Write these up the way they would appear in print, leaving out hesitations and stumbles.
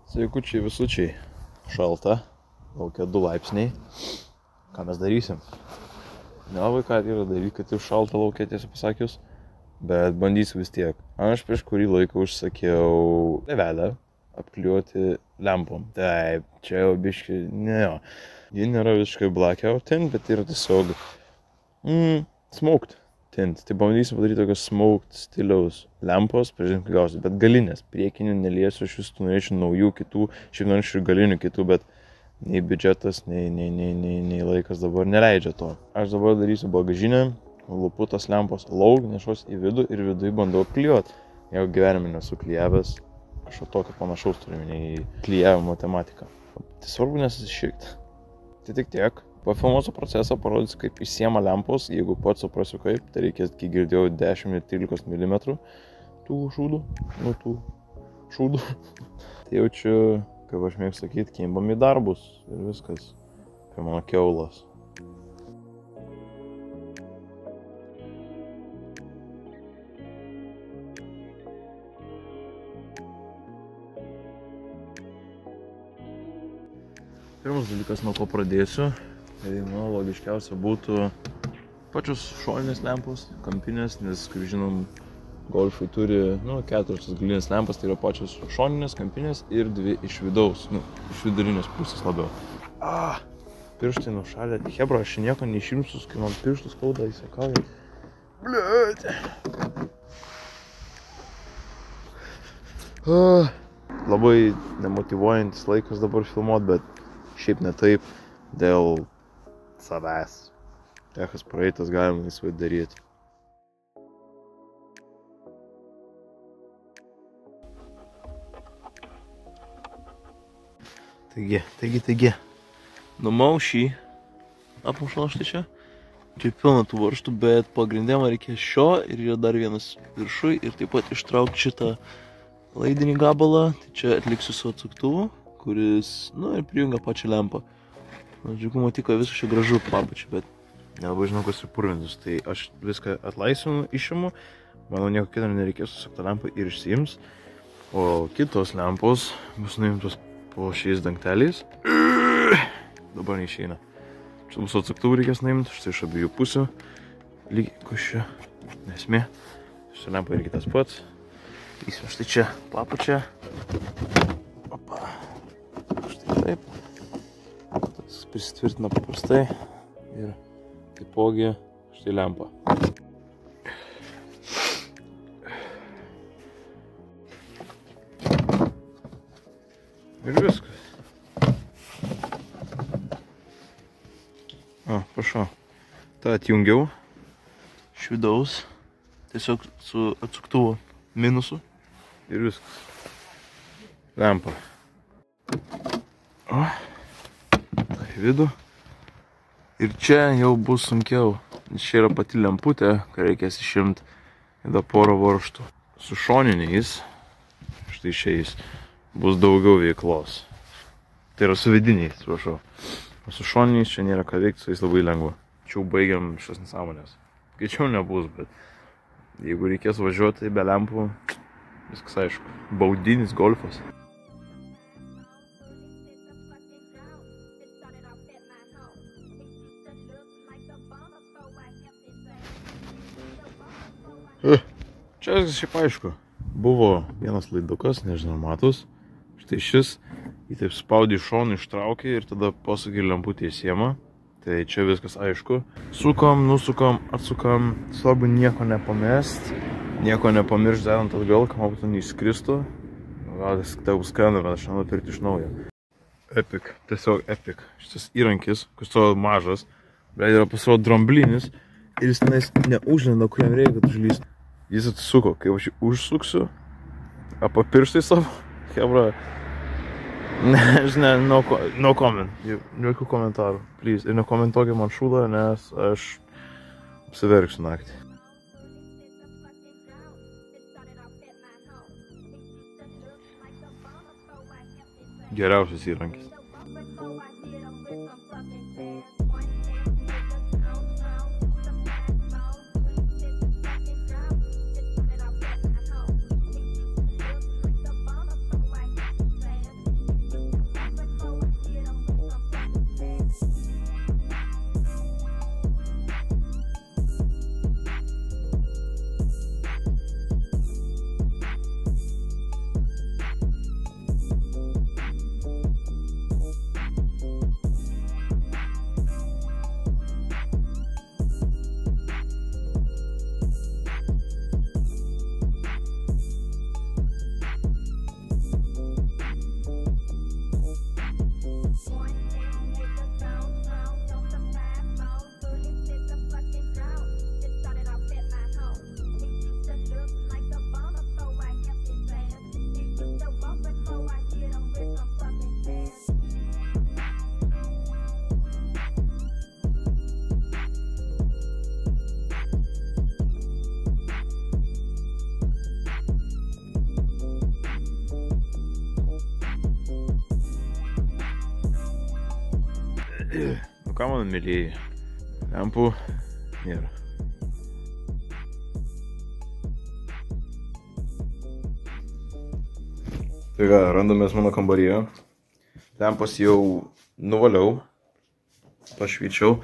Sveikučiai visučiai. Šalta. Laukia 2 laipsniai. Ką mes darysim? Nelabai ką yra daryti, kad jau šalta laukia, tiesą pasakius. Bet bandysiu vis tiek. Aš prieš kurį laiką užsakiau levelę apklijuoti lempom. Taip, čia jau biškai, ne jo. Ji nėra visiškai blackout tint, bet yra tiesiog smoked tint. Tai bandysiu padaryti tokios smoked stiliaus lempos, pažiūrėsim, kai gausiu. Bet galinės, priekinių neliesiu, aš vis norėčiau naujų kitų, šiaip norėčiau ir galinių kitų, bet nei biudžetas, nei laikas dabar neleidžia to. Aš dabar darysiu bagažinę, lupu tas lempos lauk, nešos į vidų ir vidui bandau apklijuoti. Jeigu gyvenime nesu klijavęs, kažko tokio panašaus turime nei klijavimo tematika. Tai svarbu nesusišikti. Tai tik tiek. Pafilmuosiu procesą, parodysiu, kaip išsiema lempos. Jeigu pats suprasiu kaip, tai reikės, kai girdėjau, 10-13 mm tų šūdų. Tai jaučiu, kaip aš mėgstu sakyti, kimbam į darbus ir viskas. Kaip mano kiaulas. Pirmas dalykas, nuo ko pradėsiu, tai mano logiškiausia būtų pačios šoninės lempos, kampinės, nes, kaip žinom, golfai turi 4 galinės lempas, tai yra pačios šoninės, kampinės ir 2 iš vidaus, iš vidurinės pusės labiau. Pirštai nušalė, hebra, aš nieko neišimsiu, kai man pirštus skauda, įsakauja. Bliuut. Labai nemotyvuojantis laikas dabar filmuot, bet šiaip ne taip, dėl savęs. Techas praeitas galima laisvai daryti. Taigi. Numau šį. Apmušau štai čia. Čia pilna tų varžtų, bet pagrindė man reikės šio ir yra dar vienas viršui ir taip pat ištraukti šitą laidinį gabalą. Tai čia atliksiu su atsuktuvu, kuris, ir prijungia pačią lempą. Džiugumo tiko viskas čia gražu papačiu, bet nelabai žinau, kas ir purvinus. Tai aš viską atlaisvinu, išimu. Manau, nieko kito nereikės, susukta lempa ir išsiims. O kitos lempos bus nuimtos po šiais dangteliais. Dabar neišeina. Čia bus atsuktuvų reikės nuimti, štai iš abiejų pusių. Lygiai, kas čia, nesmė. Šitą lempą irgi tas pats. Įsim štai čia papačią. Opa. Štai taip. Tas prisitvirtina paprastai. Ir taipogi štai lempa. Ir viskas. Prašau. Ta atjungiau iš vidaus. Tiesiog su atsuktuvu minusu. Ir viskas. Lempa. Į vidų. Ir čia jau bus sunkiau. Čia yra pati lemputė, ką reikės išimti. Tada porą varžtų. Su šoniniais, štai šiais, bus daugiau veiklos. Tai yra su vidiniais, prašau. O su šoniniais čia nėra ką veikti, su jais labai lengva. Čia jau baigiam šios nesąmonės. Skaičiau nebus, bet jeigu reikės važiuoti be lempų, viskas aišku. Baudinis golfas. Čia viskas šiaip aišku. Buvo vienas laidukas, nežinau, matus. Štai šis, jį taip spaudė iš šonų, ištraukė ir tada pasukė lemputį įsiema. Tai čia viskas aišku. Sukam, nusukam, atsukam. Svarbu nieko nepamest. Nieko nepamiršt, dedant atgal, kad man būtų neišskristų. Gal tai bus skrenda, bet aš nenoriu pirkti iš naujo. Epic, tiesiog epic. Šitas įrankis, kuris to mažas, bet yra pasirodo dramblinis ir jis tenais neužlenda, kuriam reikia, kad užlystų. Jis atsisuko, kai aš jį užsuksiu, apa pirštai savo, hebra, no comment, jokių komentarų, please, ir nekomentuokit man šūdą, nes aš apsiverksiu naktį. Geriausias įrankis. Nu ką, mano mėlyjei, lempų nėra. Tai ką, randamės mano kambaryje. Lempas jau nuvaliau, pašvyčiau.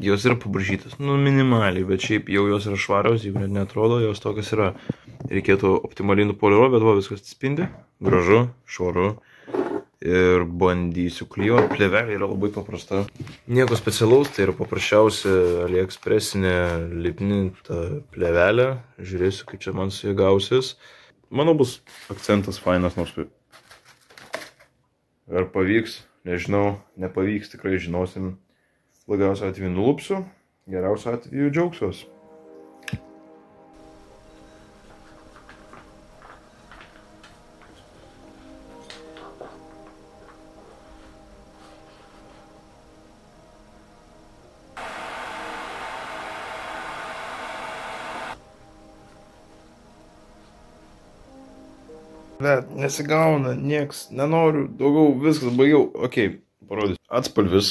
Jos yra pabražytas, nu minimaliai, bet šiaip jau jos yra švarios, jau net netrodo, jos tokios yra. Reikėtų optimaliai nupoliruoti, bet va viskas atspindi. Gražu, švaru. Ir bandysiu klijuoti. Plėvelė yra labai paprasta. Nieko specialaus, tai yra paprasčiausia AliExpressinė lipni ta plėvelė. Žiūrėsiu, kaip čia man su jie gausis. Manau, bus akcentas fainas, nors ar pavyks, nežinau, nepavyks, tikrai žinosim. Blogiausiu atveju nulupsiu, geriausiu atveju džiaugsiuos. Bet nesigauna, nieks, nenoriu, daugiau, viskas, baigiau. Ok, parodysiu. Atspalvis.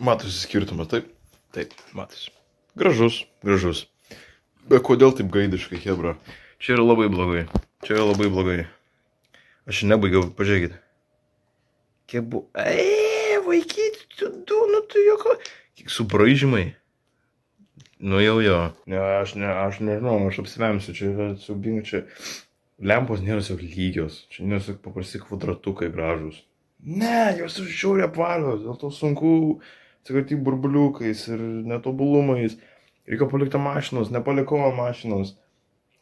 Matosi skirtumas, taip? Taip, matosi. Gražus, gražus. Bet kodėl taip gaidiškai, hebra? Čia yra labai blogai. Čia yra labai blogai. Aš nebaigiau, pažiūrėkit. Kiek buvo... Vaikyti, nu tu joko... Kiek subraižymai. Nu jau jo. Ne, aš nežinau, aš apsivemsiu, čia yra siaubinga, čia... Lempos nėra tiesiog lygios. Čia nėra tiesiog paprasti kvadratukai gražus. Ne, jos ir žiauriai apvalios, dėl to sunku atsikratyti burbuliukais ir netobulumais. Reikia palikti mašinos, nepalikau mašinos.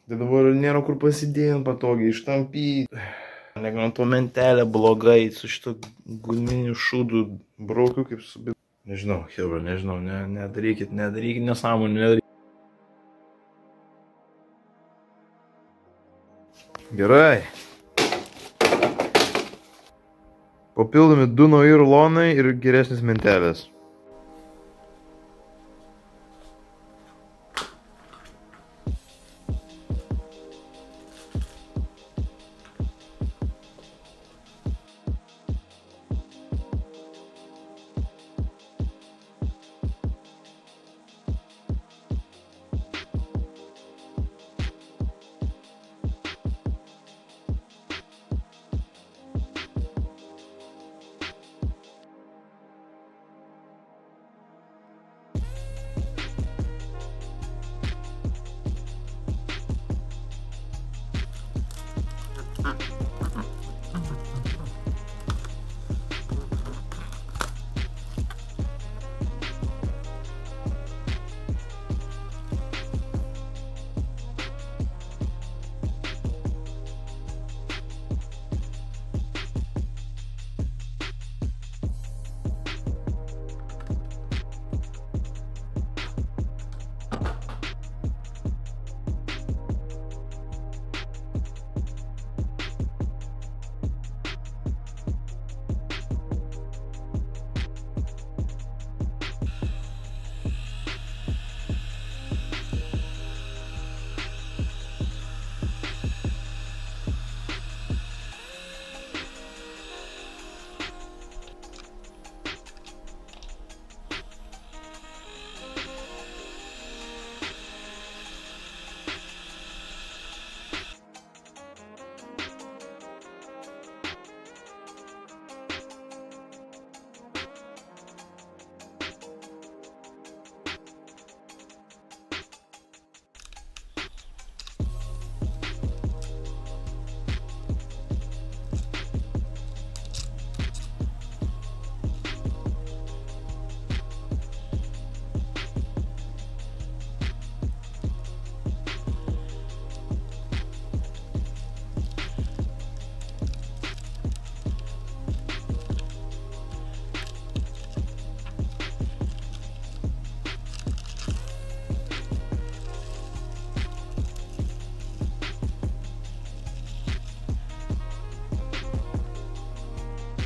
Tai dabar nėra kur pasidėjant patogiai, ištampyti. Negana to mentelė blogai, su šito gulminiu šūdu braukiu kaip su... Nežinau, hebra, nežinau, nedarykit nesąmonį, nedarykit. Gerai. Papildomi 2 nauji rulonai ir geresnis mentelės.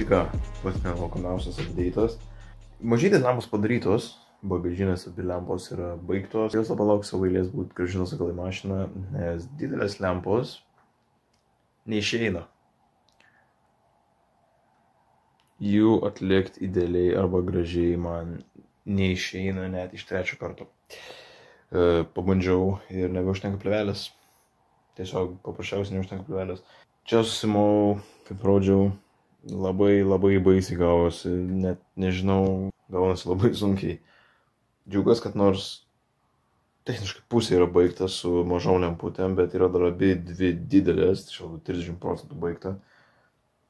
Tai ką, pats nelaukiamiausias update'as. Mažytės lempos padarytos, bagažinės abi lempos yra baigtos. Jos palauk savo eilės būti grąžintos atgal į mašiną, nes didelės lempos neišeina. jų atlikti idealiai arba gražiai man neišeina net iš 3 karto. Pabandžiau ir nebeužtenka plėvelės. Tiesiog paprasčiausiai neužtenka plėvelės. Čia susimau, kaip rodžiau, labai baisiai gavosi, net nežinau, gaunasi labai sunkiai. Džiaugiuosi, kad nors techniškai pusė yra baigta su mažom lemputėm, bet yra dar abi dvi didelės, tai 30% baigta.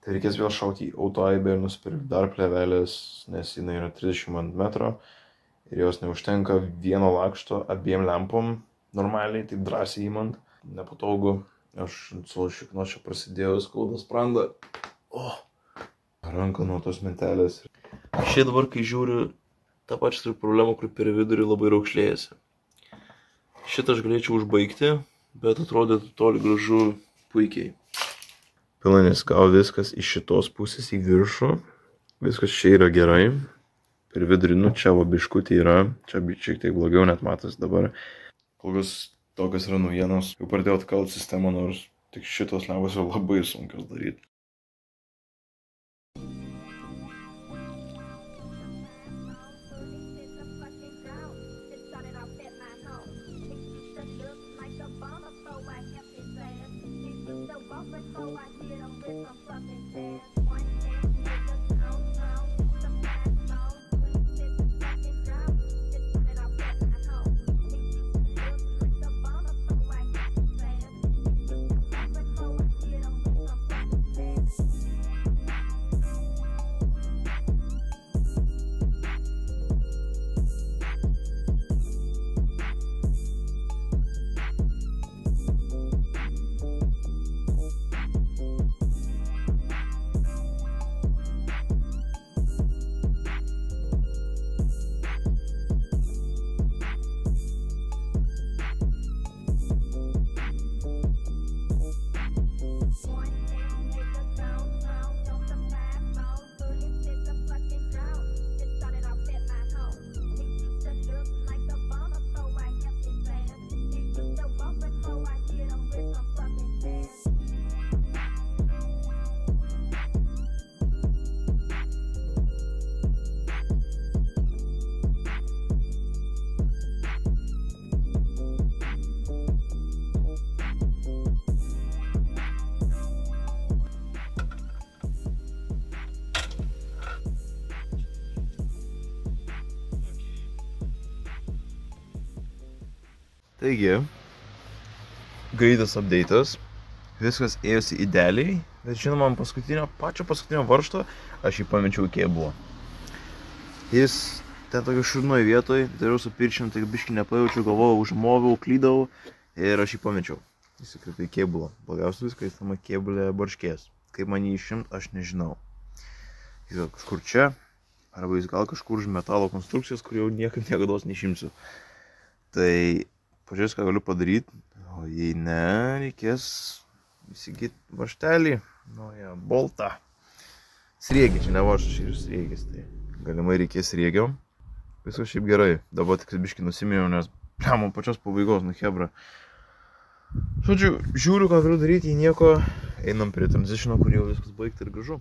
Tai reikės vėl šauti į autoaibę ir nusipirkti dar plėvelės, nes jinai yra 30 ant metro ir jos neužtenka vieno lakšto abiem lempom normaliai, taip drąsiai įmant. Nepatogu, aš su šikno čia prasidėjau, skauda sprandą. Ranka nuo tos mentelės. Šiaip dabar, kai žiūriu, tą pačią turiu problemą, kur per vidurį labai raukšlėjasi. Šitą aš galėčiau užbaigti, bet atrodytų toli gražu puikiai. Pilnai neskau viskas iš šitos pusės į viršų. Viskas čia yra gerai. Per vidurį, čia va biškutį yra. Čia šiek tiek blogiau net matas dabar. Kol kas tokios yra naujienos. Jau pradėjau atkalt sistemą, nors tik šitos lempos yra labai sunkios daryti. Taigi, greitas update'as, viskas ėjosi idealiai, bet žinoma, pačio paskutinio varžto aš jį pamečiau į kėbulą. Jis ten tokio šurnoj vietoj, dariau su pirščiam, tai biškį nepajaučiau, galvojau, užmoviau, klydau ir aš jį pamečiau. Jis įkrito į kėbulą. Blogiausia viskas, tama kėbulė barškės. Kaip man jį išimt, aš nežinau. Jis kažkur čia, arba jis gal kažkur už metalo konstrukcijos, kur jau niekados neišimsiu. Tai pažiūrės, ką galiu padaryti, o jei ne, reikės įsigyti varžtelį, boltą. Sriegį, čia ne varžtas, čia ir sriegis, tai galimai reikės sriegio. Viskas šiaip gerai, dabar tik biškį nusiminiau, nes man pačios pabaigos, hebra. Žodžiu, žiūriu, ką galiu daryti, jei nieko, einam prie transitiono, kur jau viskas baigta ir gražu.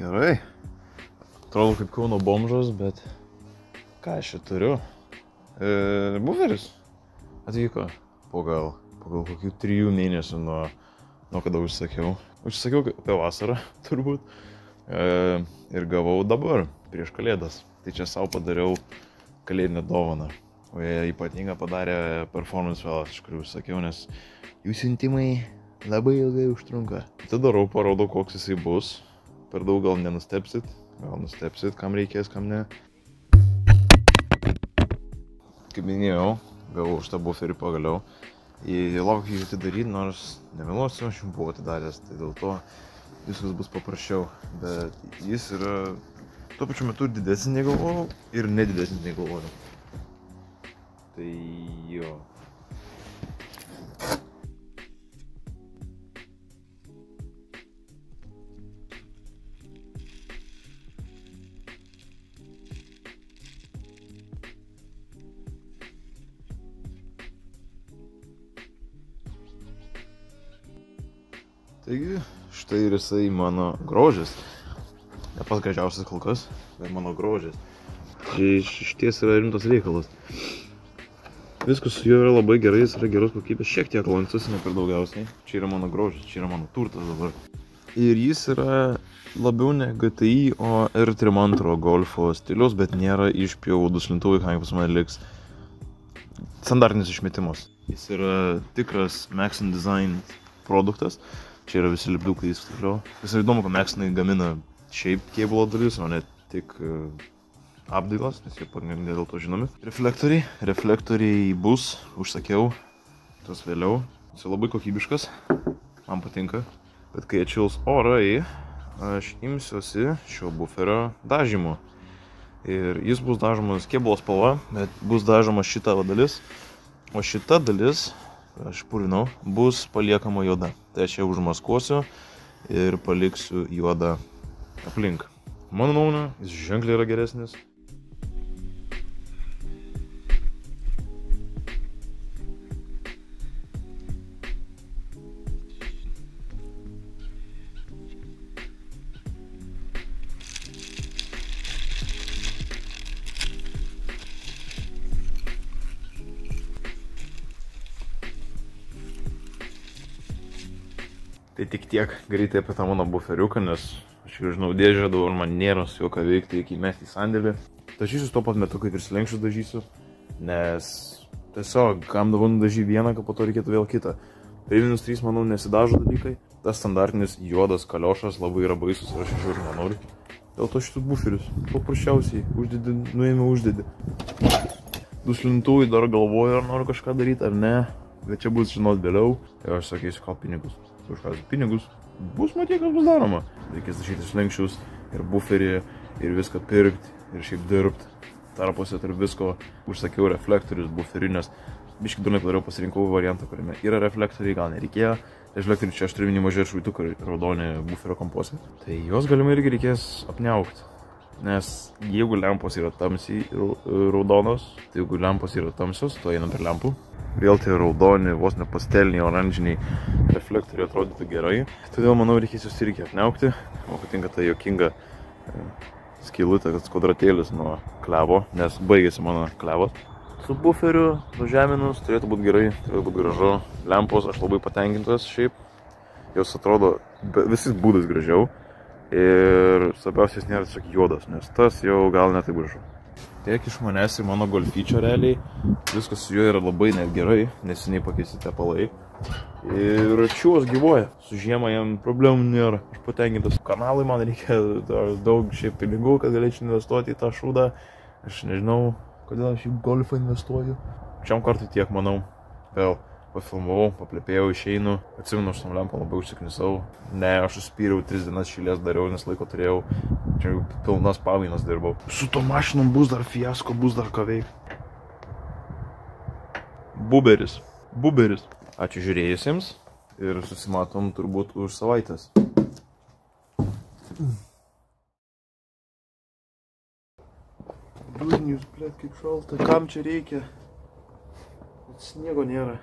Gerai, Atrodo kaip Kauno bomžas, bet ką aš čia turiu? Buferis atvyko po gal kokių 3 mėnesių nuo kada užsakiau. Užsakiau apie vasarą, turbūt. Ir gavau dabar, prieš Kalėdas. Tai čia savo padariau kalėdinę dovaną. O jie ypatingą padarė performance velas, iš kurių užsakiau, nes jų siuntimai labai ilgai užtrunka. Tai darau, parodau, koks jisai bus. Per daug gal nenustepsit. Gal nustepsit, kam reikės, kam ne. Kaip minėjau, gavau už tą buferį pagaliau. Laukiu jį atidaryti, nors nemeluosiu, aš jau buvau atidaręs, tai dėl to viskas bus paprasčiau. Bet jis yra tuo pačiu metu didesnis nei galvojau ir nedidesnis nei galvojau. Tai jo. Taigi, štai ir jisai mano grožis. Ne pats gražiausias kol kas, bet mano grožis. Tai išties yra rimtas reikalas. Viskas su juo yra labai gerai, jis yra geros kokybės, šiek tiek lankstus, ne per daugiausiai. Čia yra mano grožis, čia yra mano turtas dabar. Ir jis yra labiau ne GTI, o R32 Golfo stiliaus, bet nėra išpjovų duslintuvai, ką pas mane liks. Standartinis išmetimas. Jis yra tikras Maxon Design produktas. Čia yra visi lipdukai, jis tikriau. Vis įdomu, kad Maxonai gamina šiaip kėbulo dalis, o ne tik apdailas, nes jie pagrindinė dėl to žinomi. Reflektoriai bus, užsakiau, tos vėliau. Jis labai kokybiškas, man patinka. Bet kai atšils orai, aš imsiuosi šio buferio dažymo. Ir jis bus dažomas kėbulo spalva, bet bus dažoma šita dalis. O šita dalis, aš purinau, bus paliekama juoda. Tai aš ją užmaskuosiu ir paliksiu juodą aplink. Mano nuomonė, jis ženkliai yra geresnis. Tai tik tiek greitai apie tą mano buferiuką, nes aš jau žinau dėžę, dabar man nėra su juo ką veikti, reikia įmesti į sandėlį. Dažysiu tuo pat metu, kaip ir slenkščius dažysiu, nes tiesiog, kam dabar nudažy vieną, kad po to reikėtų vėl kitą. Per -3, manau, nesidažo dalykai. Tas standartinis juodas kaliošas labai yra baisus ir aš iš jo nenoriu. Dėl to šitus buferius paprasčiausiai uždedi. Duslintuvai dar galvoju, ar noriu kažką daryti, ar ne. Bet čia bus žinot vėliau. Ir aš sakysiu, gal pinigus. Už ką pinigus bus matyti, kas bus daroma. Reikės dažyti slenkščius ir buferį, ir viską pirkti, ir šiaip dirbti. Tarpuose tarp visko užsakiau reflektorius, buferinės. Biškį durnai padariau, pasirinkau variantą, kuriame yra reflektoriai, gal nereikėjo. Reflektoriai čia aš turiu minį mažai švaitukai raudoni buferio komposai. Tai juos galima irgi reikės apniaukti. Nes jeigu lempos yra tamsiai raudonos, tai jeigu lempos yra tamsios, to einam per lempų. Vėl tie raudoni, vos ne pasteliniai, oranžiniai reflektoriai atrodytų gerai. Todėl, manau, reikės jūs irgi apniaukti. Man patinka ta juokinga skylutė, kad kvadratėlis nuo klevo, nes baigėsi mano klevas. Su buferiu nužeminus turėtų būti gerai, turėtų būti gražu. Lempos aš labai patenkintas šiaip. Jos atrodo visais būdais gražiau. Ir svarbiausias nėra tiesiog juodas, nes tas jau gal netaip gražu. Tiek iš manęs ir mano golfyčio realiai. Viskas su juo yra labai net gerai, neseniai pakeisti tepalai. Ir čiūvas gyvuoja. Su žiemą jam problemų nėra. Aš patenkintas. Kanalui man reikia daug šiaip pinigų, kad galėčiau investuoti į tą šūdą. Aš nežinau, kodėl aš į golfą investuoju. Šiam kartui tiek, manau. Vėl pafilmavau, paplepėjau, išeinu. Atsimenu, aš tam lempą labai užsiknisau. Ne, aš užspyriau 3 dienas šilės dariau, nes laiko turėjau. Čia jau pilnas pavainas dirbau. Su to mašinom bus dar fiasko, bus dar ką veikti. Buberis. Ačiū žiūrėjusiems ir susimatom turbūt už savaitės. Dūznius, blėt, kaip šalta. Kam čia reikia? Sniego nėra.